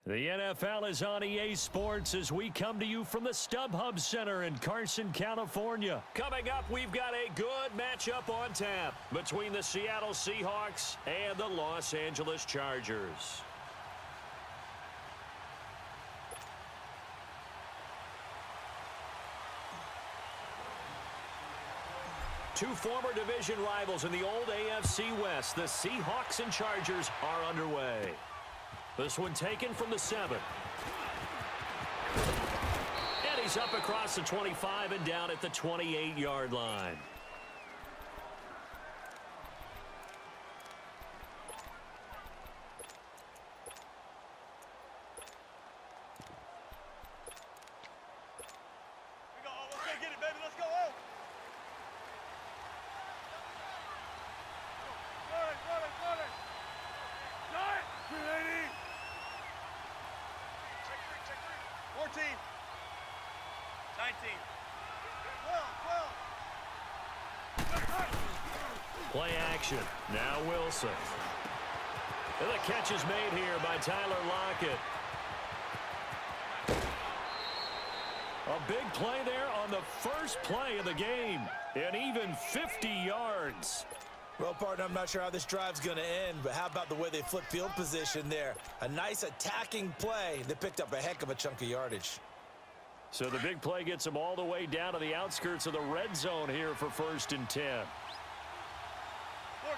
The NFL is on EA Sports as we come to you from the StubHub Center in Carson, California. Coming up, we've got a good matchup on tap between the Seattle Seahawks and the Los Angeles Chargers. Two former division rivals in the old AFC West, the Seahawks and Chargers, are underway. This one taken from the 7. And he's up across the 25 and down at the 28-yard line. Play action. Now Wilson. And the catch is made here by Tyler Lockett. A big play there on the first play of the game. And even 50 yards. Well, partner, I'm not sure how this drive's going to end, but how about the way they flip field position there? A nice attacking play. They picked up a heck of a chunk of yardage. So the big play gets them all the way down to the outskirts of the red zone here for 1st and 10. 14,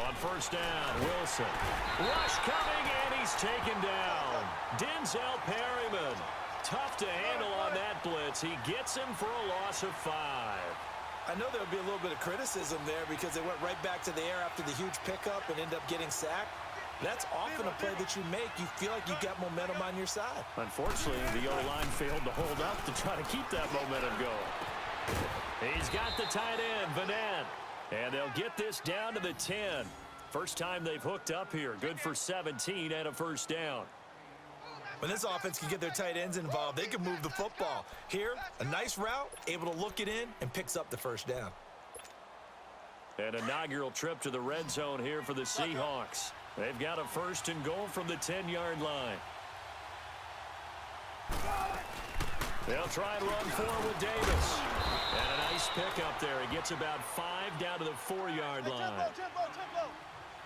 On 1st down, Wilson. Rush coming, and he's taken down. Denzel Perryman. Tough to handle on that blitz. He gets him for a loss of 5. I know there'll be a little bit of criticism there because they went right back to the air after the huge pickup and ended up getting sacked. That's often a play that you make. You feel like you've got momentum on your side. Unfortunately, the O-line failed to hold up to try to keep that momentum going. He's got the tight end, Vanette. And they'll get this down to the 10. First time they've hooked up here. Good for 17 and a 1st down. When this offense can get their tight ends involved, they can move the football. Here, a nice route, able to look it in, and picks up the 1st down. An inaugural trip to the red zone here for the Seahawks. They've got a 1st and goal from the 10-yard line. They'll try and run forward with Davis. And a nice pickup there. He gets about 5 down to the 4-yard line.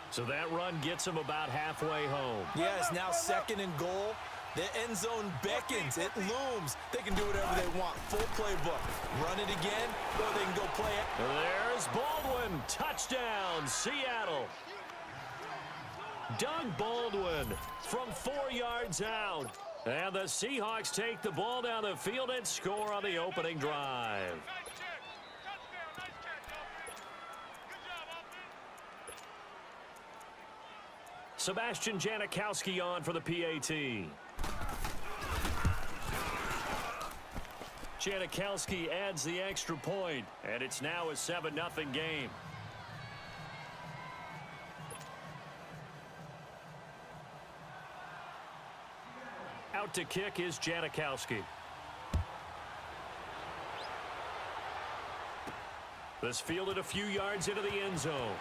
So that run gets him about halfway home. Yes, now 2nd and goal. The end zone beckons. It looms. They can do whatever they want. Full playbook. Run it again, or they can go play it. There's Baldwin. Touchdown, Seattle. Doug Baldwin from 4 yards out. And the Seahawks take the ball down the field and score on the opening drive. Sebastian Janikowski on for the PAT. Janikowski adds the extra point, and it's now a 7-0 game. Out to kick is Janikowski. This fielded a few yards into the end zone.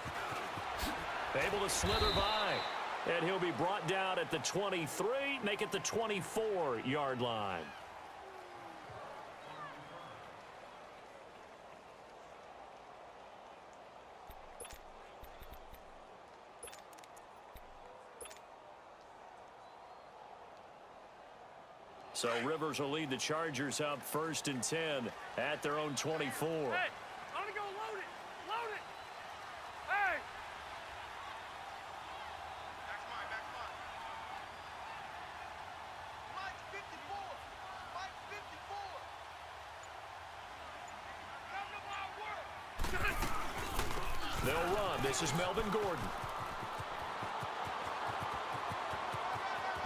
Able to slither by. And he'll be brought down at the 23, make it the 24-yard line. So Rivers will lead the Chargers up 1st and 10 at their own 24. Hey, I'm gonna go load it. Load it. Hey. Back mine. Mike's 54. Mike's 54. They'll run. This is Melvin Gordon.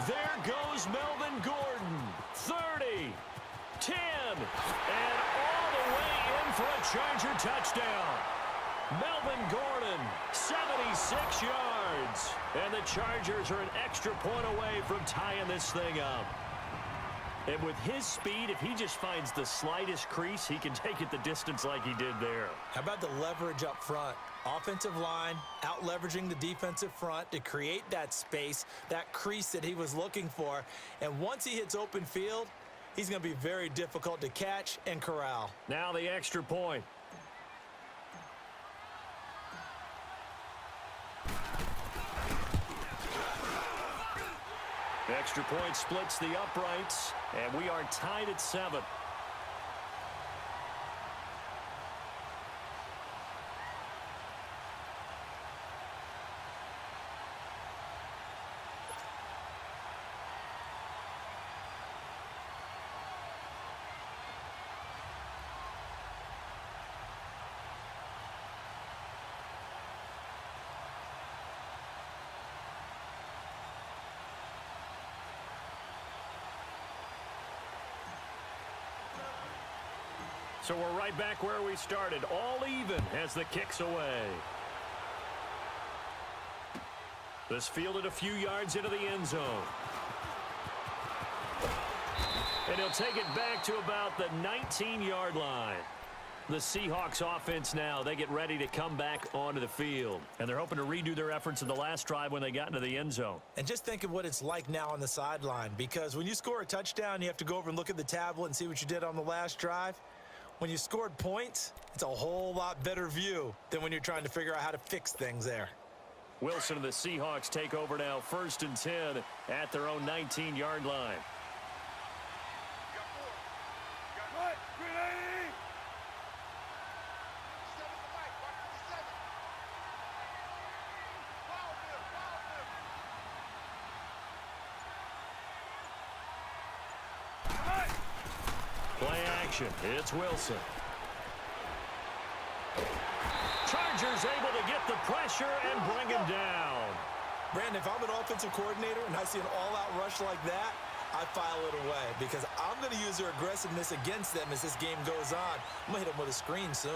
There goes Melvin Gordon. 30, 10, and all the way in for a Charger touchdown. Melvin Gordon, 76 yards. And the Chargers are an extra point away from tying this thing up. And with his speed, if he just finds the slightest crease, he can take it the distance like he did there. How about the leverage up front? Offensive line out leveraging the defensive front to create that space, that crease that he was looking for. And once he hits open field, he's going to be very difficult to catch and corral. Now the extra point. Extra point splits the uprights, and we are tied at 7. So we're right back where we started, all even as the kick's away. This fielded a few yards into the end zone. And he'll take it back to about the 19-yard line. The Seahawks offense now, they get ready to come back onto the field. And they're hoping to redo their efforts in the last drive when they got into the end zone. And just think of what it's like now on the sideline, because when you score a touchdown, you have to go over and look at the tablet and see what you did on the last drive. When you scored points, it's a whole lot better view than when you're trying to figure out how to fix things there. Wilson and the Seahawks take over now, 1st and 10 at their own 19-yard line. Play action. It's Wilson. Chargers able to get the pressure and bring him down. Brandon, if I'm an offensive coordinator and I see an all-out rush like that, I file it away because I'm going to use their aggressiveness against them as this game goes on. I'm going to hit them with a screen soon.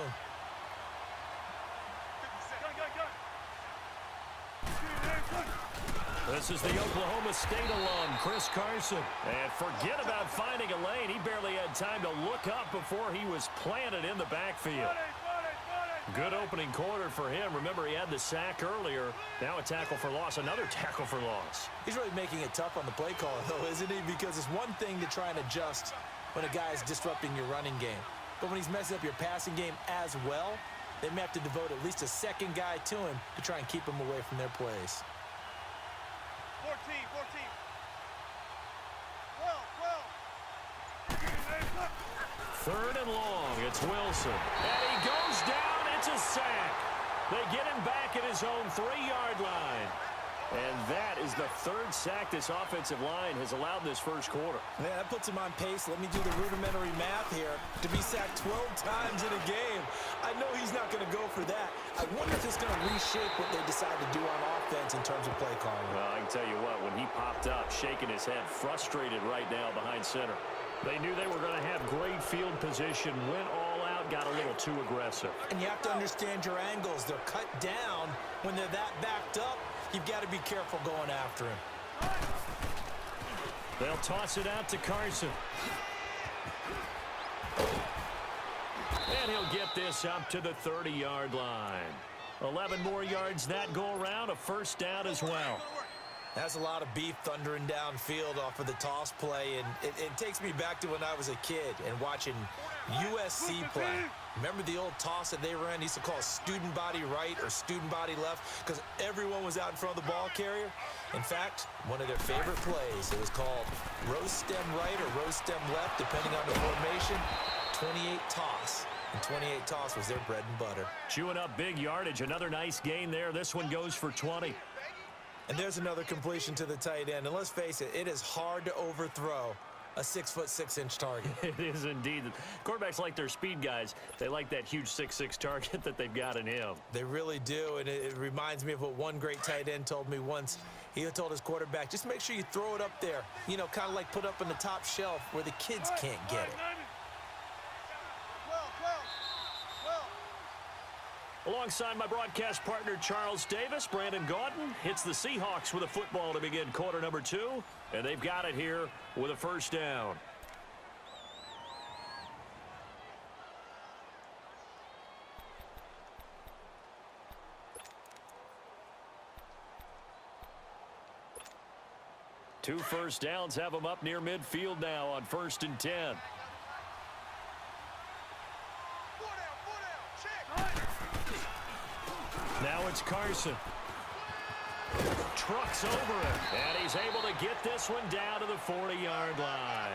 This is the Oklahoma State alum, Chris Carson. And forget about finding a lane. He barely had time to look up before he was planted in the backfield. Good opening quarter for him. Remember, he had the sack earlier. Now a tackle for loss, another tackle for loss. He's really making it tough on the play call, though, isn't he? Because it's one thing to try and adjust when a guy is disrupting your running game. But when he's messing up your passing game as well, they may have to devote at least a second guy to him to try and keep him away from their plays. 14. 3rd and long. It's Wilson. And he goes down. It's a sack. They get him back at his own 3-yard line. And that is the 3rd sack this offensive line has allowed in this first quarter. Yeah, that puts him on pace. Let me do the rudimentary math here. To be sacked 12 times in a game. I know he's not going to go for that. I wonder if it's going to reshape what they decide to do on offense in terms of play calling. Well, I can tell you what, when he popped up, shaking his head, frustrated right now behind center. They knew they were going to have great field position, went all out, got a little too aggressive. And you have to understand your angles. They're cut down when they're that backed up. You've got to be careful going after him. They'll toss it out to Carson. And he'll get this up to the 30-yard line. 11 more yards that go around, a 1st down as well. That's a lot of beef thundering downfield off of the toss play, and it takes me back to when I was a kid and watching USC play. Remember the old toss that they ran? They used to call student body right or student body left because everyone was out in front of the ball carrier. In fact, one of their favorite plays, it was called rose stem right or rose stem left, depending on the formation, 28 toss. And 28 toss was their bread and butter. Chewing up big yardage, another nice gain there. This one goes for 20. And there's another completion to the tight end. And let's face it, it is hard to overthrow a 6'6" target. It is indeed. Quarterbacks like their speed guys. They like that huge 6'6" target that they've got in him. They really do, and it reminds me of what one great tight end told me once. He told his quarterback, just make sure you throw it up there. You know, kind of like put up on the top shelf where the kids can't get it. Alongside my broadcast partner, Charles Davis, Brandon Gaudin hits the Seahawks with a football to begin quarter number 2. And they've got it here with a 1st down. 2 first downs have them up near midfield now on 1st and 10. Now it's Carson. Trucks over it, and he's able to get this one down to the 40-yard line.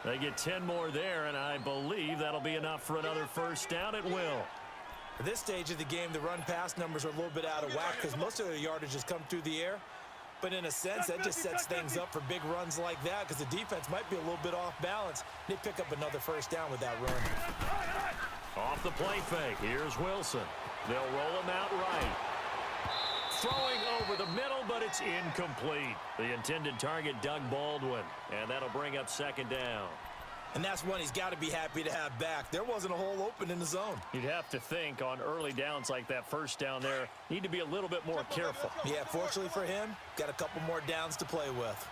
They get 10 more there, and I believe that'll be enough for another first down. It will. At this stage of the game, the run-pass numbers are a little bit out of whack because most of their yardage has come through the air. But in a sense, that just sets things up for big runs like that because the defense might be a little bit off balance. They pick up another first down with that run. Off the play fake, here's Wilson. They'll roll him out right. Throwing over the middle, but it's incomplete. The intended target, Doug Baldwin, and that'll bring up 2nd down. And that's one he's got to be happy to have back. There wasn't a hole open in the zone. You'd have to think on early downs like that first down there, need to be a little bit more careful. Yeah, fortunately for him, got a couple more downs to play with.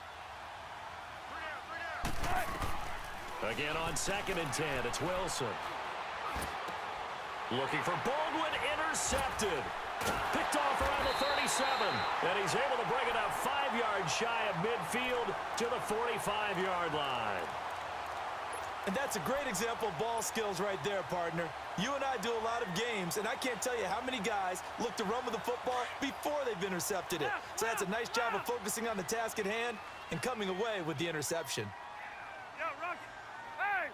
Again on 2nd and 10, it's Wilson. Looking for Baldwin, intercepted. Picked off around the 37, and he's able to bring it up 5 yards shy of midfield to the 45-yard line. And that's a great example of ball skills right there, partner. You and I do a lot of games, and I can't tell you how many guys look to run with the football before they've intercepted it. So that's a nice job of focusing on the task at hand and coming away with the interception. Yo, Rocky. Hey!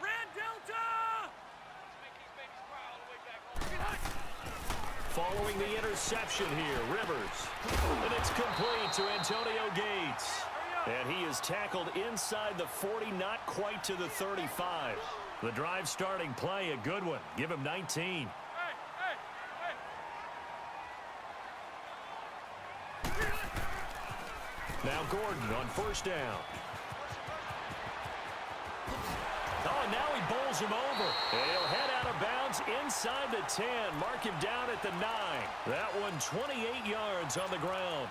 Red Delta! Following the interception here, Rivers. And it's complete to Antonio Gates. And he is tackled inside the 40, not quite to the 35. The drive starting play, a good one. Give him 19. Now Gordon on 1st down. Oh, and now he bowls him over. And he'll head out of bounds inside the 10. Mark him down at the 9. That one 28 yards on the ground.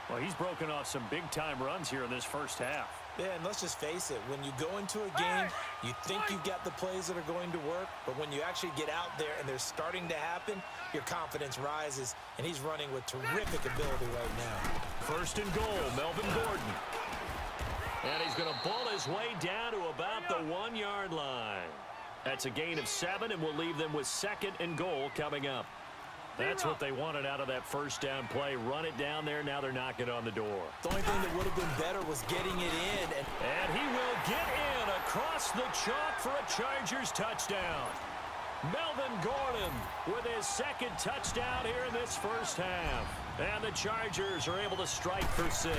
Well, he's broken off some big-time runs here in this first half. Yeah, and let's just face it. When you go into a game, you think you've got the plays that are going to work, but when you actually get out there and they're starting to happen, your confidence rises, and he's running with terrific ability right now. 1st and goal, Melvin Gordon. And he's going to ball his way down to about the 1-yard line. That's a gain of 7, and we'll leave them with 2nd and goal coming up. That's what they wanted out of that first down play. Run it down there. Now they're knocking on the door. The only thing that would have been better was getting it in. And he will get in across the chalk for a Chargers touchdown. Melvin Gordon with his 2nd touchdown here in this first half. And the Chargers are able to strike for 6.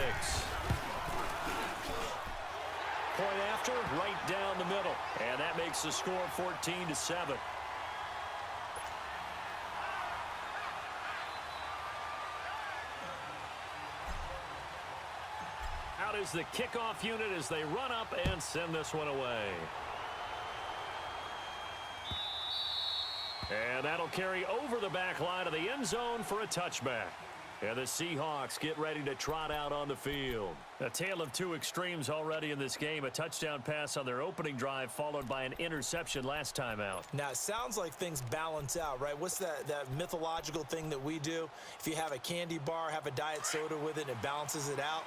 Point after, right down the middle. And that makes the score 14-7. Out is the kickoff unit as they run up and send this one away. And that'll carry over the back line of the end zone for a touchback. And the Seahawks get ready to trot out on the field. A tale of 2 extremes already in this game. A touchdown pass on their opening drive followed by an interception last time out. Now, it sounds like things balance out, right? What's that mythological thing that we do? If you have a candy bar, have a diet soda with it, it balances it out.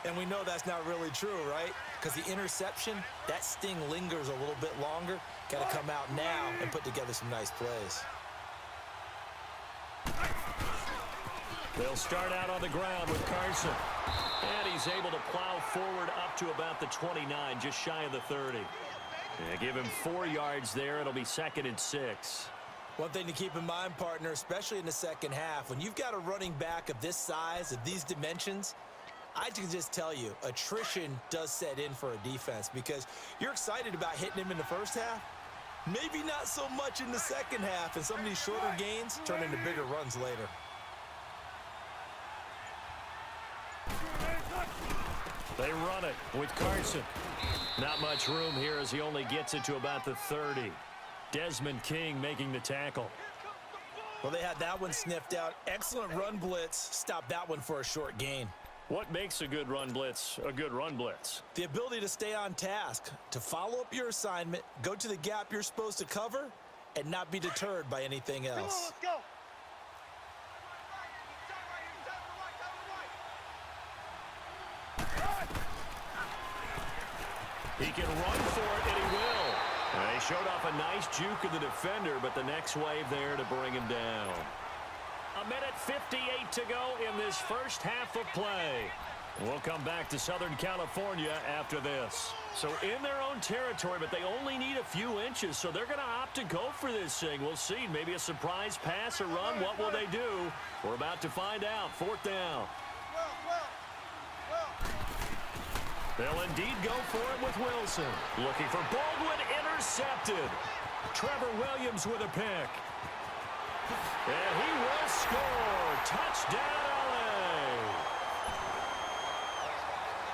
And we know that's not really true, right? Because the interception, that sting lingers a little bit longer. Got to come out now and put together some nice plays. They'll start out on the ground with Carson. And he's able to plow forward up to about the 29, just shy of the 30. Yeah, give him 4 yards there. It'll be 2nd and 6. One thing to keep in mind, partner, especially in the second half, when you've got a running back of this size, of these dimensions, I can just tell you, attrition does set in for a defense because you're excited about hitting him in the first half. Maybe not so much in the second half, and some of these shorter gains turn into bigger runs later. They run it with Carson. Not much room here as he only gets it to about the 30. Desmond King making the tackle. Well, they had that one sniffed out. Excellent run blitz. Stopped that one for a short gain. What makes a good run blitz a good run blitz? The ability to stay on task, to follow up your assignment, go to the gap you're supposed to cover, and not be deterred by anything else. Come on, let's go. He can run for it, and he will. They showed off a nice juke of the defender, but the next wave there to bring him down. 1:58 to go in this first half of play. We'll come back to Southern California after this. So in their own territory, but they only need a few inches, so they're going to opt to go for this thing. We'll see. Maybe a surprise pass or run. What will they do? We're about to find out. 4th down. They'll indeed go for it with Wilson. Looking for Baldwin, intercepted. Trevor Williams with a pick. And he will score. Touchdown, LA.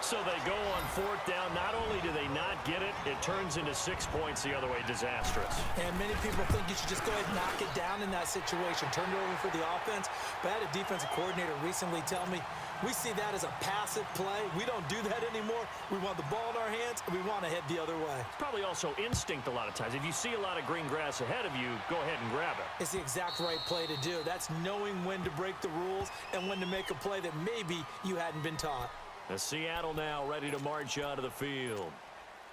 So they go on 4th down. Not only do they not get it, it turns into 6 points the other way. Disastrous. And many people think you should just go ahead and knock it down in that situation. Turn it over for the offense. But I had a defensive coordinator recently tell me, we see that as a passive play. We don't do that anymore. We want the ball in our hands, and we want to head the other way. It's probably also instinct a lot of times. If you see a lot of green grass ahead of you, go ahead and grab it. It's the exact right play to do. That's knowing when to break the rules and when to make a play that maybe you hadn't been taught. The Seattle now ready to march onto the field.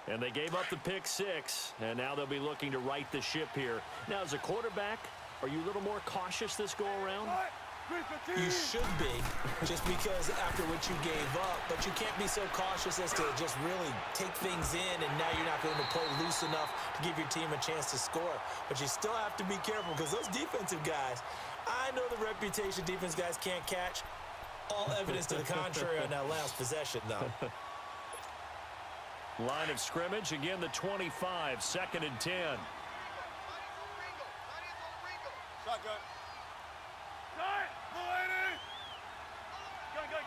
And they gave up the pick 6, and now they'll be looking to right the ship here. Now, as a quarterback, are you a little more cautious this go-around? You should be, just because after what you gave up, but you can't be so cautious as to just really take things in, and now you're not going to play loose enough to give your team a chance to score. But you still have to be careful, because those defensive guys, I know the reputation defense guys can't catch. All evidence to the contrary on that last possession, though. Line of scrimmage, again, the 25, 2nd and 10. Shotgun. Gun, Mulaney.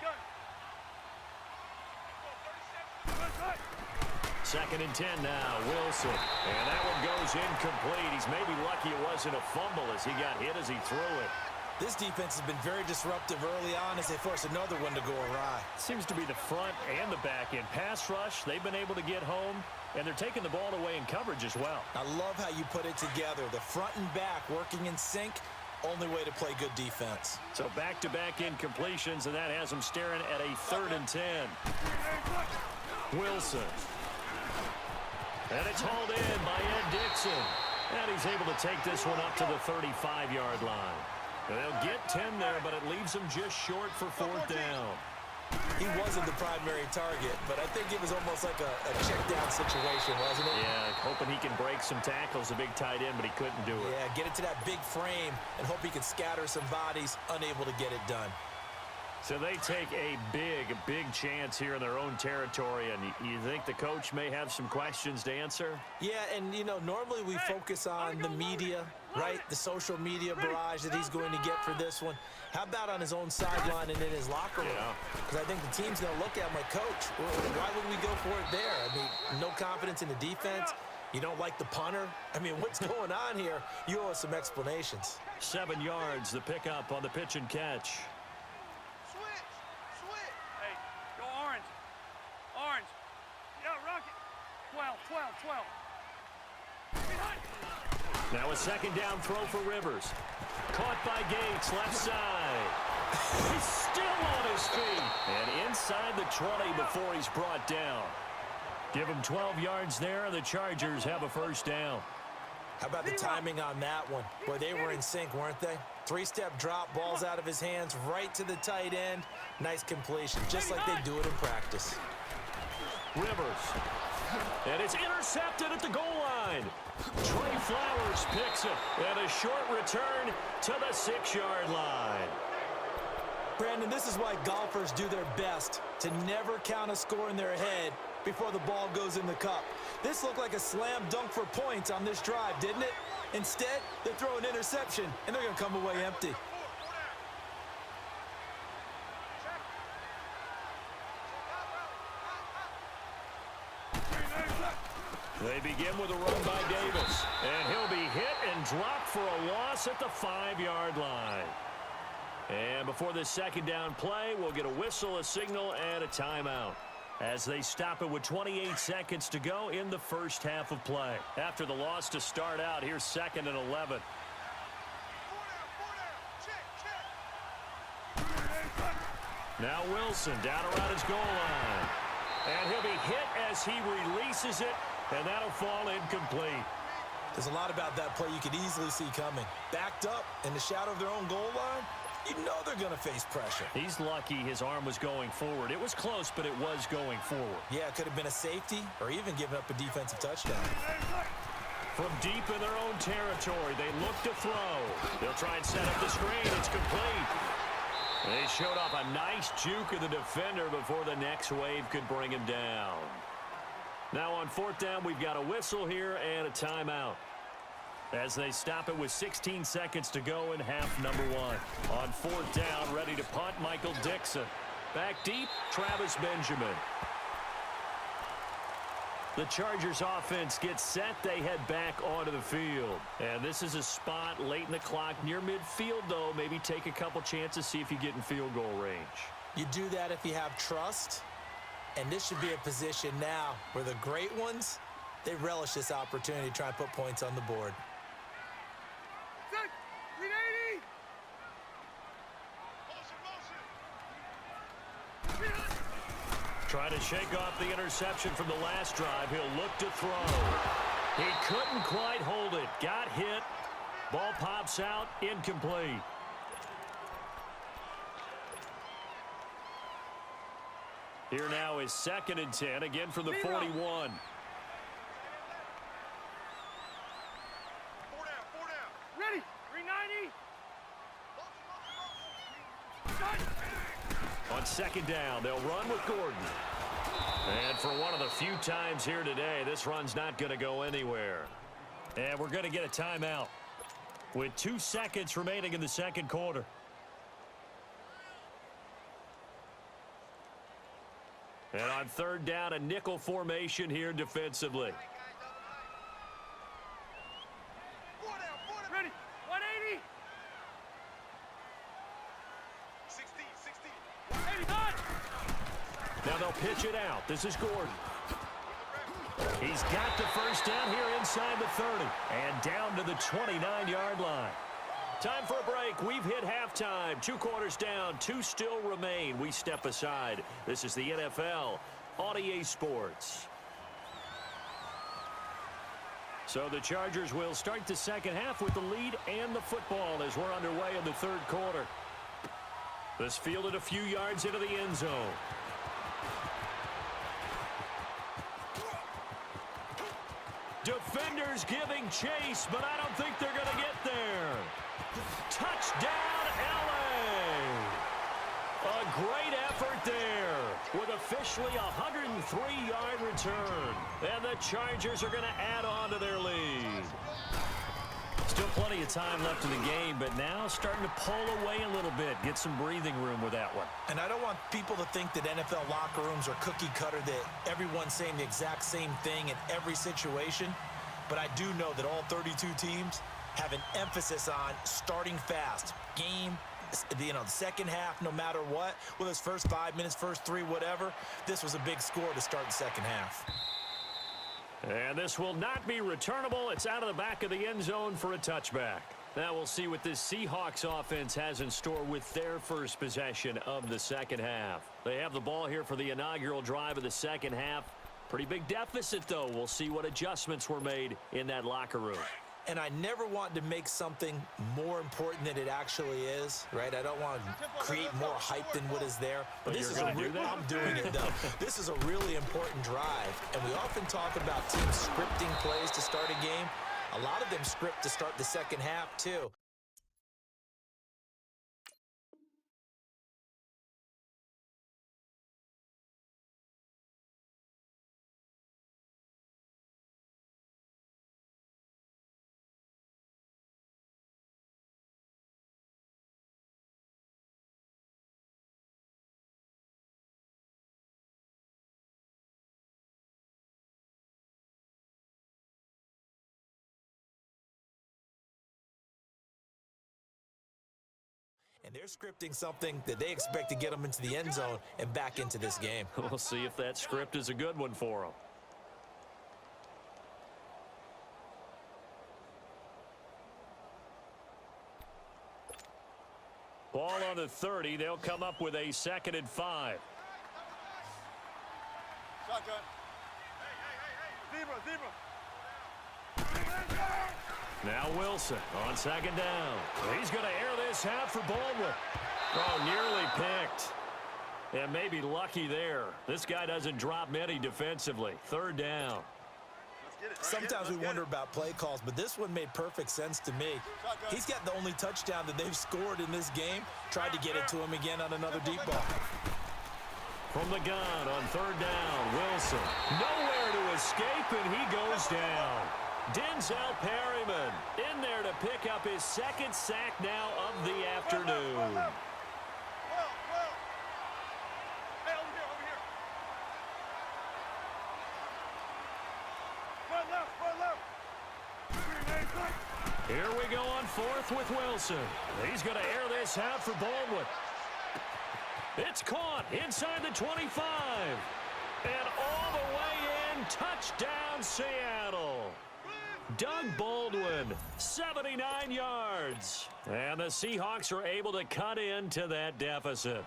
Gun. 2nd and 10 now, Wilson. And that one goes incomplete. He's maybe lucky it wasn't a fumble as he got hit as he threw it. This defense has been very disruptive early on as they force another one to go awry. Seems to be the front and the back end. Pass rush, they've been able to get home, and they're taking the ball away in coverage as well. I love how you put it together. The front and back working in sync, only way to play good defense. So back-to-back incompletions, and that has them staring at a 3rd and 10. Wilson. And it's hauled in by Ed Dixon. And he's able to take this one up to the 35-yard line. And they'll get 10 there, but it leaves them just short for 4th down. He wasn't the primary target, but I think it was almost like a check-down situation, wasn't it? Yeah, hoping he can break some tackles, a big tight end, but he couldn't do it. Yeah, get it to that big frame and hope he can scatter some bodies, unable to get it done. So they take a big chance here in their own territory, and you think the coach may have some questions to answer? Yeah, and, you know, normally we focus on the media, right? The social media barrage that he's going to get for this one. How about on his own sideline and in his locker room? Because I think the team's going to look at him like, Coach, why would we go for it there? I mean, no confidence in the defense. You don't like the punter? I mean, what's going on here? You owe us some explanations. 7 yards, the pickup on the pitch and catch. Now a 2nd down throw for Rivers. Caught by Gates, left side. He's still on his feet. And inside the 20 before he's brought down. Give him 12 yards there, and the Chargers have a 1st down. How about the timing on that one? Boy, they were in sync, weren't they? 3-step drop, balls out of his hands, right to the tight end. Nice completion, just like they do it in practice. Rivers. And it's intercepted at the goal line. Trey Flowers picks it. And a short return to the 6-yard line. Brandon, this is why golfers do their best to never count a score in their head before the ball goes in the cup. This looked like a slam dunk for points on this drive, didn't it? Instead, they throw an interception, and they're going to come away empty. They begin with a run by Davis. And he'll be hit and dropped for a loss at the 5-yard line. And before this 2nd down play, we'll get a whistle, a signal, and a timeout as they stop it with 28 seconds to go in the first half of play. After the loss to start out, here's 2nd and 11. Now Wilson down around his goal line. And he'll be hit as he releases it, and that'll fall incomplete. There's a lot about that play you could easily see coming. Backed up in the shadow of their own goal line, you know they're going to face pressure. He's lucky his arm was going forward. It was close, but it was going forward. Yeah, it could have been a safety or even given up a defensive touchdown. From deep in their own territory, they look to throw. They'll try and set up the screen. It's complete. They showed off a nice juke of the defender before the next wave could bring him down. Now on fourth down, we've got a whistle here and a timeout, as they stop it with 16 seconds to go in half number one. On fourth down, ready to punt, Michael Dixon. Back deep, Travis Benjamin. The Chargers offense gets set. They head back onto the field. And this is a spot late in the clock near midfield, though. Maybe take a couple chances, see if you get in field goal range. You do that if you have trust. And this should be a position now where the great ones, they relish this opportunity to try and put points on the board. Set. 380. Trying to shake off the interception from the last drive. He'll look to throw. He couldn't quite hold it. Got hit. Ball pops out. Incomplete. Here now is 2nd and 10. Again from the 41. 4 down. Ready. 390. On 2nd down, they'll run with Gordon. And for one of the few times here today, this run's not going to go anywhere. And we're going to get a timeout with 2 seconds remaining in the second quarter. And on 3rd down, a nickel formation here defensively. 4 down. Ready. 180. 16. 80. Now they'll pitch it out. This is Gordon. He's got the first down here inside the 30 and down to the 29-yard line. Time for a break. We've hit halftime. 2 quarters down. 2 still remain. We step aside. This is the NFL on EA Sports. So the Chargers will start the second half with the lead and the football as we're underway in the 3rd quarter. This fielded a few yards into the end zone. Defenders giving chase, but I don't think they're going to get there. Touchdown, LA! A great effort there with officially a 103-yard return. And the Chargers are going to add on to their lead. Still plenty of time left in the game, but now starting to pull away a little bit. Get some breathing room with that one. And I don't want people to think that NFL locker rooms are cookie cutter, that everyone's saying the exact same thing in every situation. But I do know that all 32 teams have an emphasis on starting fast. Game, the second half, no matter what, whether it's first 5 minutes, first 3, whatever, this was a big score to start the second half. And this will not be returnable. It's out of the back of the end zone for a touchback. Now we'll see what this Seahawks offense has in store with their first possession of the second half. They have the ball here for the inaugural drive of the second half. Pretty big deficit, though. We'll see what adjustments were made in that locker room. And I never want to make something more important than it actually is, right? I don't want to create more hype than what is there. But this is I'm doing it, though. This is a really important drive. And we often talk about teams scripting plays to start a game. A lot of them script to start the second half, too. And they're scripting something that they expect to get them into the end zone and back into this game. We'll see if that script is a good one for them. Ball on the 30. They'll come up with a 2nd and 5. Shotgun. Hey. Zebra, zebra. Now Wilson on second down. He's going to air this out for Baldwin. Oh, nearly picked. And maybe lucky there. This guy doesn't drop many defensively. Third down. Sometimes we wonder about play calls, but this one made perfect sense to me. He's got the only touchdown that they've scored in this game. Tried to get it to him again on another deep ball. From the gun on third down, Wilson. Nowhere to escape, and he goes down. Denzel Perryman in there to pick up his second sack now of the afternoon. Hey, over here. Run left. Here we go on fourth with Wilson. He's going to air this out for Baldwin. It's caught inside the 25. And all the way in, touchdown Seattle. Doug Baldwin, 79 yards. And the Seahawks are able to cut into that deficit.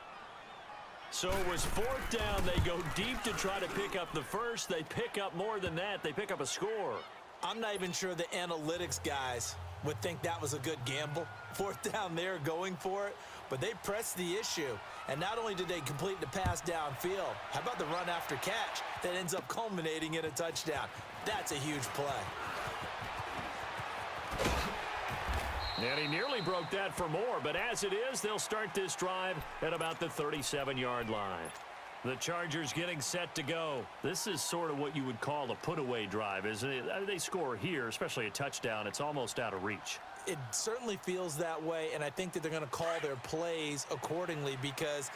So it was fourth down. They go deep to try to pick up the first. They pick up more than that. They pick up a score. I'm not even sure the analytics guys would think that was a good gamble. Fourth down there going for it, but they pressed the issue. And not only did they complete the pass downfield, how about the run after catch that ends up culminating in a touchdown? That's a huge play. And he nearly broke that for more, but as it is, they'll start this drive at about the 37-yard line. The Chargers getting set to go. This is sort of what you would call a put-away drive, isn't it? They score here, especially a touchdown. It's almost out of reach. It certainly feels that way, and I think that they're going to call their plays accordingly because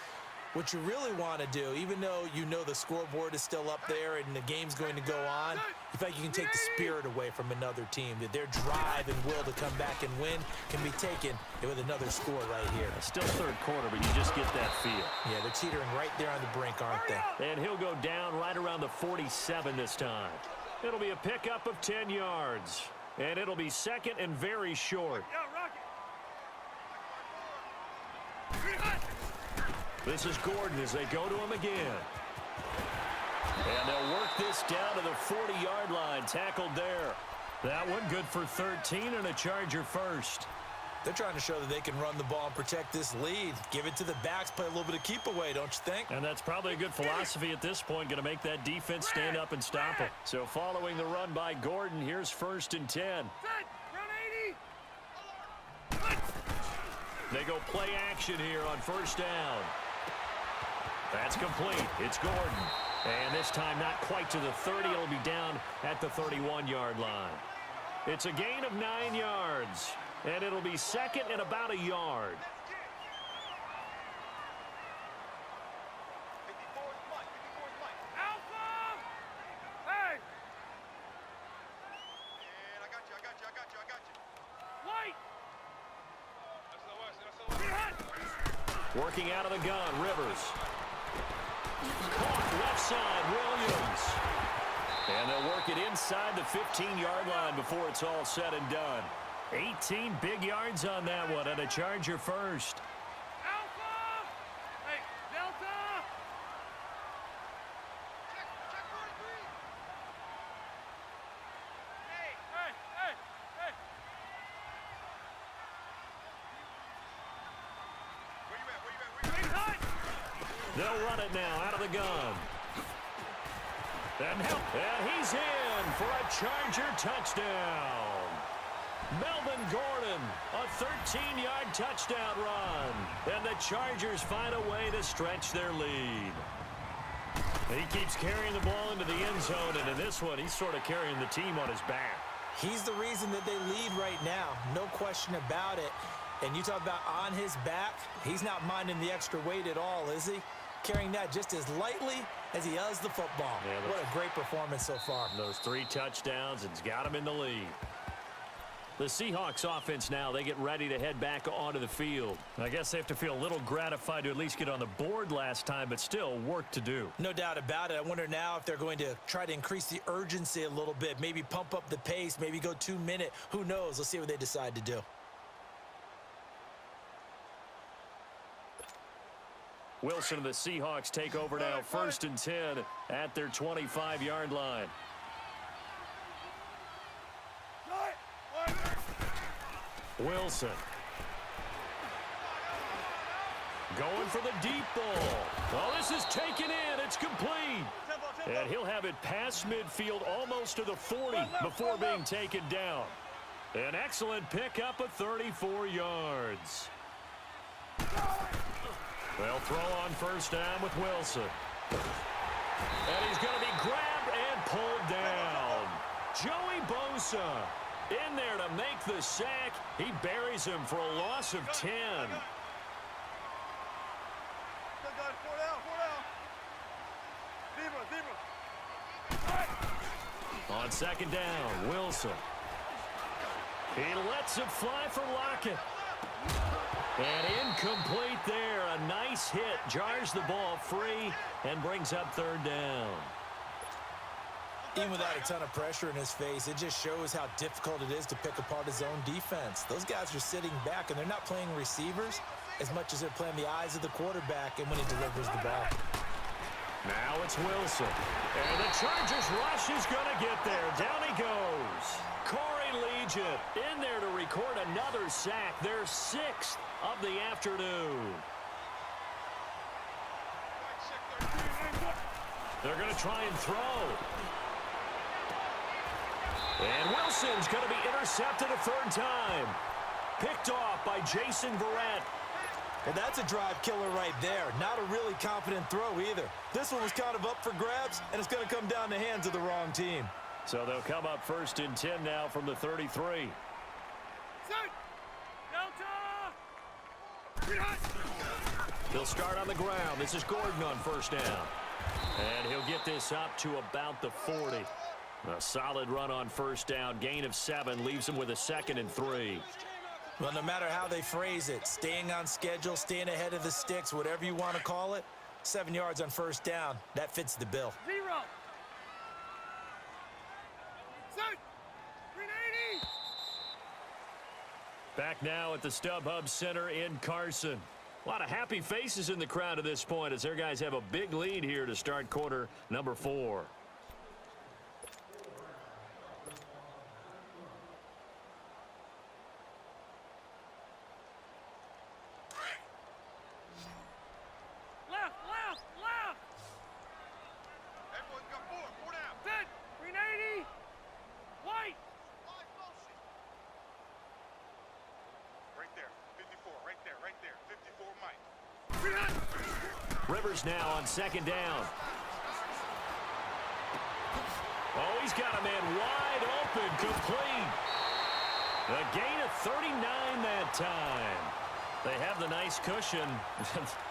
what you really want to do, even though you know the scoreboard is still up there and the game's going to go on, you feel like you can take the spirit away from another team, that their drive and will to come back and win can be taken with another score right here. Still third quarter, but you just get that feel. Yeah, they're teetering right there on the brink, aren't they? And he'll go down right around the 47 this time. It'll be a pickup of 10 yards. And it'll be second and very short. This is Gordon as they go to him again. And they'll work this down to the 40-yard line. Tackled there. That one good for 13 and a Charger first. They're trying to show that they can run the ball and protect this lead. Give it to the backs, play a little bit of keep away, don't you think? And that's probably a good philosophy at this point, going to make that defense stand up and stop it. So following the run by Gordon, here's first and 10. Run 80. They go play action here on first down. That's complete. It's Gordon. And this time not quite to the 30. It'll be down at the 31-yard line. It's a gain of 9 yards. And it'll be second and about a yard. Alpha! Hey! And I got you. White! Working out of the gun, Rivers. Caught left side, Williams. And they'll work it inside the 15-yard line before it's all said and done. 18 big yards on that one, and a Charger first. Alpha! Hey, Delta! Check 43. Hey! Where you at? They'll run it now out of the gun. And he's in for a Charger touchdown. Melvin Gordon, a 13-yard touchdown run. And the Chargers find a way to stretch their lead. He keeps carrying the ball into the end zone, and in this one, he's sort of carrying the team on his back. He's the reason that they lead right now, no question about it. And you talk about on his back, he's not minding the extra weight at all, is he? Carrying that just as lightly as he does the football. Yeah, what a great performance so far. Those 3 touchdowns, it's got him in the lead. The Seahawks offense now, they get ready to head back onto the field. I guess they have to feel a little gratified to at least get on the board last time, but still work to do. No doubt about it. I wonder now if they're going to try to increase the urgency a little bit, maybe pump up the pace, maybe go 2-minute. Who knows? Let's see what they decide to do. Wilson and the Seahawks take over now, 1st and 10 at their 25-yard line. Wilson. Going for the deep ball. Oh, this is taken in. It's complete. And he'll have it past midfield almost to the 40 before being taken down. An excellent pickup of 34 yards. They'll throw on 1st down with Wilson. And he's going to be grabbed and pulled down. Joey Bosa in there to make the sack. He buries him for a loss of 10. On 2nd down, Wilson. He lets it fly for Lockett. And incomplete there. A nice hit. Jars the ball free and brings up 3rd down. Even without a ton of pressure in his face, it just shows how difficult it is to pick apart his own defense. Those guys are sitting back, and they're not playing receivers as much as they're playing the eyes of the quarterback and when he delivers the ball. Now it's Wilson. And the Chargers rush is going to get there. Down he goes. Corey Liuget in there to record another sack. Their 6th of the afternoon. They're going to try and throw. And Wilson's going to be intercepted a 3rd time. Picked off by Jason Verrett. And that's a drive killer right there. Not a really confident throw either. This one was kind of up for grabs, and it's going to come down the hands of the wrong team. So they'll come up 1st and 10 now from the 33. He'll start on the ground. This is Gordon on 1st down. And he'll get this up to about the 40. A solid run on 1st down. Gain of 7 leaves him with a 2nd and 3. Well, no matter how they phrase it, staying on schedule, staying ahead of the sticks, whatever you want to call it, 7 yards on 1st down, that fits the bill. 0. Set. 380. Back now at the StubHub Center in Carson. A lot of happy faces in the crowd at this point as their guys have a big lead here to start quarter number 4. Rivers now on 2nd down. Oh, he's got a man wide open, complete. A gain of 39 that time. They have the nice cushion.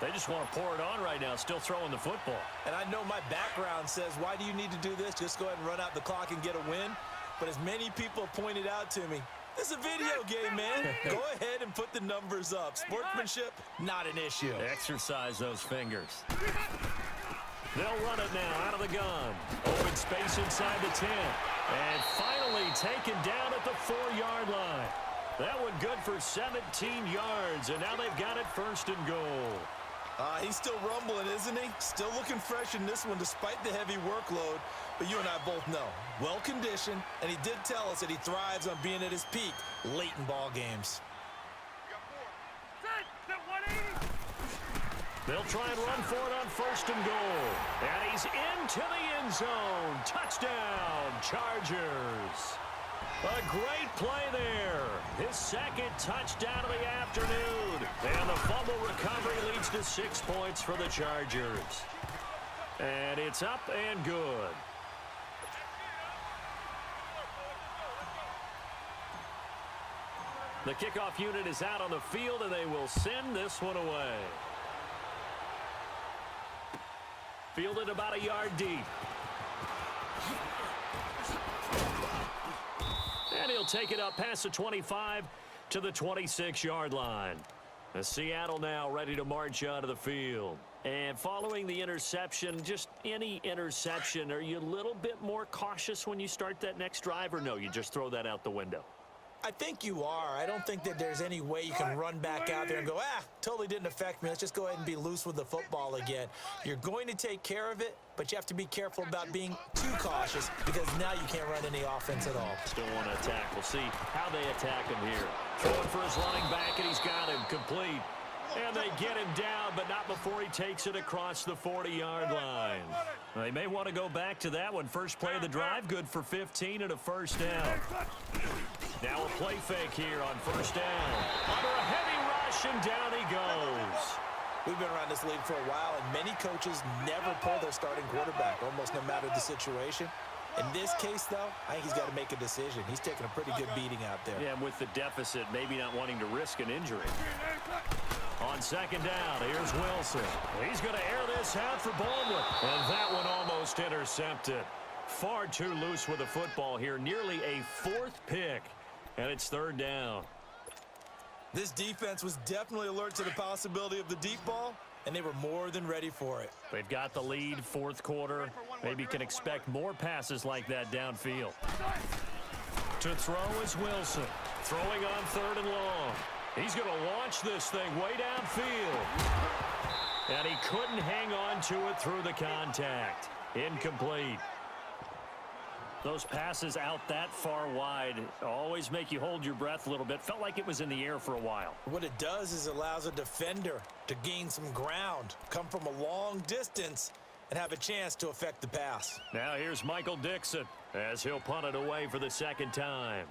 They just want to pour it on right now, still throwing the football. And I know my background says, why do you need to do this? Just go ahead and run out the clock and get a win. But as many people pointed out to me, this is a video game, man. Go ahead and put the numbers up. Sportsmanship, not an issue. Exercise those fingers. They'll run it now out of the gun. Open space inside the 10. And finally taken down at the 4-yard line. That one good for 17 yards. And now they've got it 1st and goal. He's still rumbling, isn't he? Still looking fresh in this one despite the heavy workload. But you and I both know, well-conditioned, and he did tell us that he thrives on being at his peak late in ball games. They'll try and run for it on 1st and goal. And he's into the end zone. Touchdown, Chargers. A great play there. His 2nd touchdown of the afternoon. And the fumble recovery leads to 6 points for the Chargers. And it's up and good. The kickoff unit is out on the field, and they will send this one away. Fielded about a yard deep. And he'll take it up past the 25 to the 26-yard line. And Seattle now ready to march onto the field. And following the interception, just any interception, are you a little bit more cautious when you start that next drive, or no, you just throw that out the window? I think you are. I don't think that there's any way you can run back out there and go, totally didn't affect me. Let's just go ahead and be loose with the football again. You're going to take care of it, but you have to be careful about being too cautious because now you can't run any offense at all. Still want to attack. We'll see how they attack him here. Throwing for his running back, and he's got him complete. And they get him down, but not before he takes it across the 40-yard line. They may want to go back to that one. First play of the drive, good for 15 and a first down. Now a play fake here on first down. Under a heavy rush, and down he goes. We've been around this league for a while, and many coaches never pull their starting quarterback, almost no matter the situation. In this case, though, I think he's got to make a decision. He's taking a pretty good beating out there. Yeah, and with the deficit, maybe not wanting to risk an injury. On second down, here's Wilson. He's going to air this out for Baldwin. And that one almost intercepted. Far too loose with the football here. Nearly a fourth pick. And it's third down. This defense was definitely alert to the possibility of the deep ball, and they were more than ready for it. They've got the lead, fourth quarter. Maybe can expect more passes like that downfield. To throw is Wilson. Throwing on third and long. He's going to launch this thing way downfield. And he couldn't hang on to it through the contact. Incomplete. Those passes out that far wide always make you hold your breath a little bit. Felt like it was in the air for a while. What it does is allows a defender to gain some ground, come from a long distance, and have a chance to affect the pass. Now here's Michael Dixon as he'll punt it away for the second time.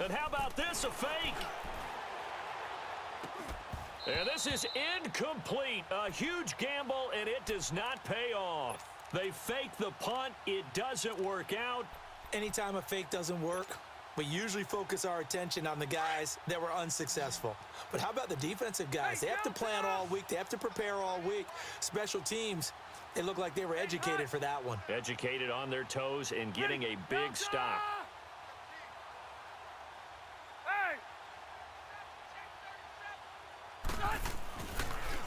And how about this, a fake? And this is incomplete. A huge gamble, and it does not pay off. They fake the punt. It doesn't work out. Anytime a fake doesn't work, we usually focus our attention on the guys that were unsuccessful. But how about the defensive guys? They have to plan all week. They have to prepare all week. Special teams, it looked like they were educated for that one. Educated on their toes and getting a big stop.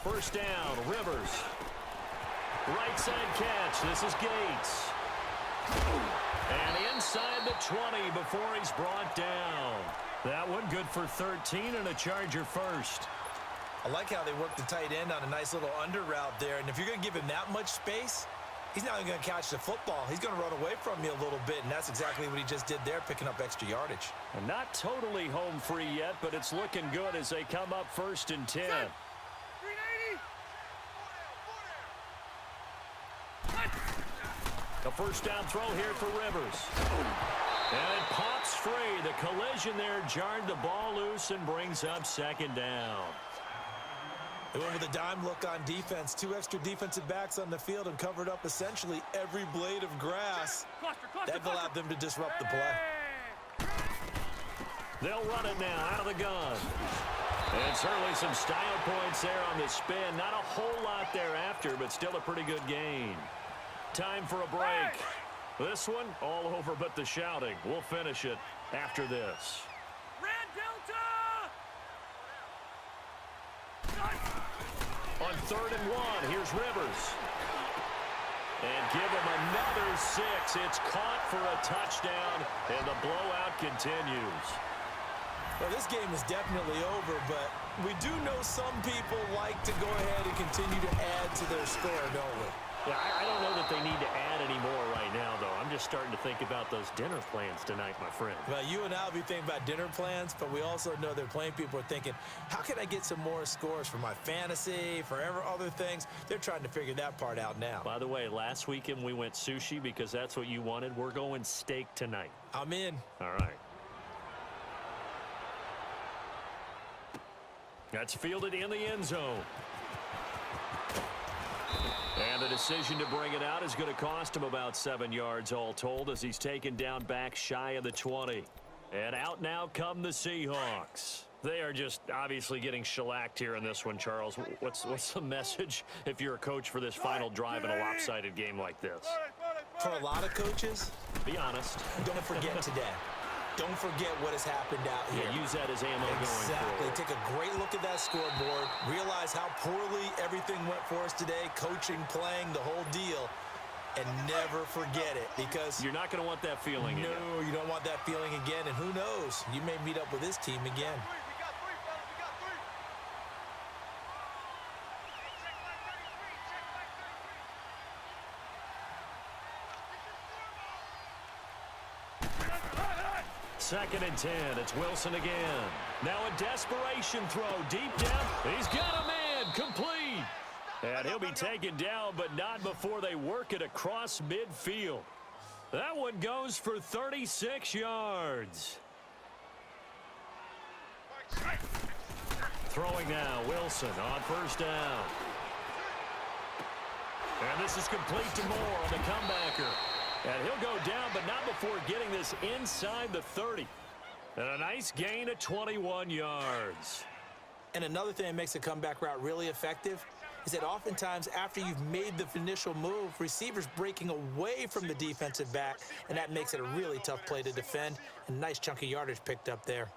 First down, Rivers. Right side catch. This is Gates. And inside the 20 before he's brought down. That one good for 13 and a Charger first. I like how they work the tight end on a nice little under route there. And if you're going to give him that much space, he's not even going to catch the football. He's going to run away from you a little bit, and that's exactly what he just did there, picking up extra yardage. And not totally home free yet, but it's looking good as they come up first and 10. A first down throw here for Rivers. And it pops free. The collision there jarred the ball loose and brings up second down. They went with a dime look on defense. 2 extra defensive backs on the field and covered up essentially every blade of grass. That allowed them to disrupt the play. They'll run it now out of the gun. And certainly some style points there on the spin. Not a whole lot thereafter, but still a pretty good gain. Time for a break. This one all over but the shouting. We'll finish it after this. Red Delta! On third and 1, here's Rivers. And give him another 6. It's caught for a touchdown, and the blowout continues. Well, this game is definitely over, but we do know some people like to go ahead and continue to add to their score, don't we? Yeah, I don't know that they need to add any more right now, though. I'm just starting to think about those dinner plans tonight, my friend. Well, you and I will be thinking about dinner plans, but we also know that plenty of people are thinking, how can I get some more scores for my fantasy, for other things? They're trying to figure that part out now. By the way, last weekend we went sushi because that's what you wanted. We're going steak tonight. I'm in. All right. That's fielded in the end zone. And the decision to bring it out is going to cost him about 7 yards all told as he's taken down back shy of the 20. And out now come the Seahawks. They are just obviously getting shellacked here in this one, Charles. What's the message if you're a coach for this final drive in a lopsided game like this? For a lot of coaches, be honest. don't forget today. don't forget what has happened out here. Yeah, use that as ammo going Exactly. forward. Take a great look at that scoreboard. Realize how poorly everything went for us today. Coaching, playing, the whole deal. And never forget it, because You're not going to want that feeling again. no, you don't want that feeling again. And who knows? You may meet up with this team again. We got three, fellas. We got three. Check back 33. Check back 33. Second and 10. It's Wilson again. Now a desperation throw deep down. He's got a man. Complete. And he'll be taken down, but not before they work it across midfield. That one goes for 36 yards. Throwing now, Wilson on first down. And this is complete to Moore on the comebacker. And he'll go down, but not before getting this inside the 30. And a nice gain of 21 yards. And another thing that makes a comeback route really effective is that oftentimes after you've made the initial move, receivers breaking away from the defensive back, and that makes it a really tough play to defend. A nice chunk of yardage picked up there.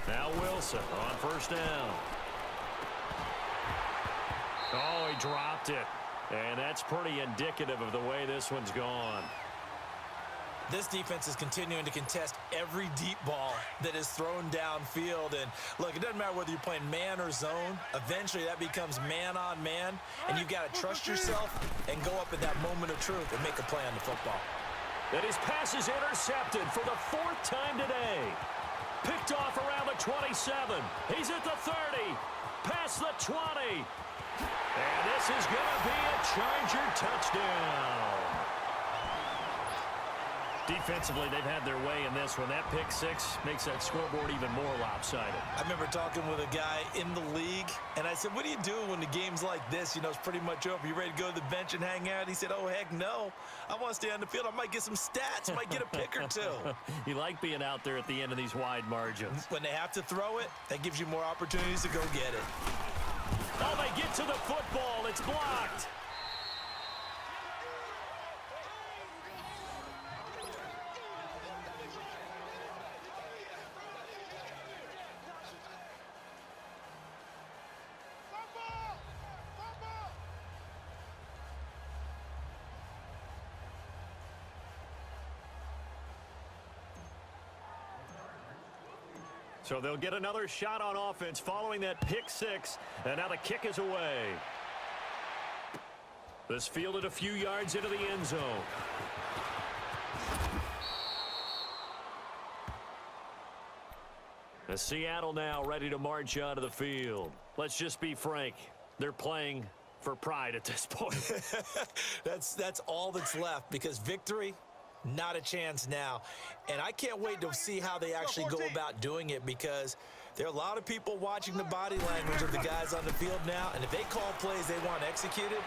Now Wilson on first down. Oh, he dropped it. And that's pretty indicative of the way this one's gone. This defense is continuing to contest every deep ball that is thrown downfield. And look, it doesn't matter whether you're playing man or zone. Eventually, that becomes man on man. And you've got to trust yourself and go up at that moment of truth and make a play on the football. And his pass is intercepted for the 4th time today. Picked off around the 27. He's at the 30. Past the 20. And this is going to be a Charger touchdown. Defensively, they've had their way in this one. That pick six makes that scoreboard even more lopsided. I remember talking with a guy in the league, and I said, what do you do when the game's like this? You know, it's pretty much over. You ready to go to the bench and hang out? He said, oh, heck no. I want to stay on the field. I might get some stats. I might get a pick or two. You like being out there at the end of these wide margins. When they have to throw it, that gives you more opportunities to go get it. Oh, they get to the football. It's blocked. So they'll get another shot on offense following that pick six. And now the kick is away. This fielded a few yards into the end zone. The Seattle now ready to march onto the field. Let's just be frank. They're playing for pride at this point. That's all that's left, because victory, not a chance now. And I can't wait to see how they actually go about doing it, because there are a lot of people watching the body language of the guys on the field now, and if they call plays they want executed,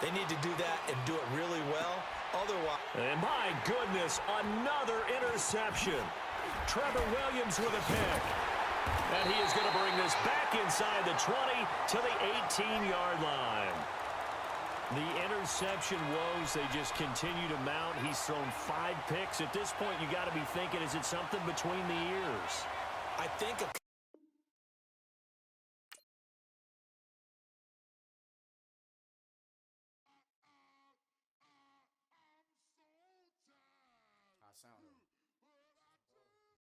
they need to do that and do it really well. Otherwise... And my goodness, another interception. Trevor Williams with a pick. And he is going to bring this back inside the 20 to the 18-yard line. The interception woes, they just continue to mount. He's thrown 5 picks. At this point, you got to be thinking, is it something between the ears? I think...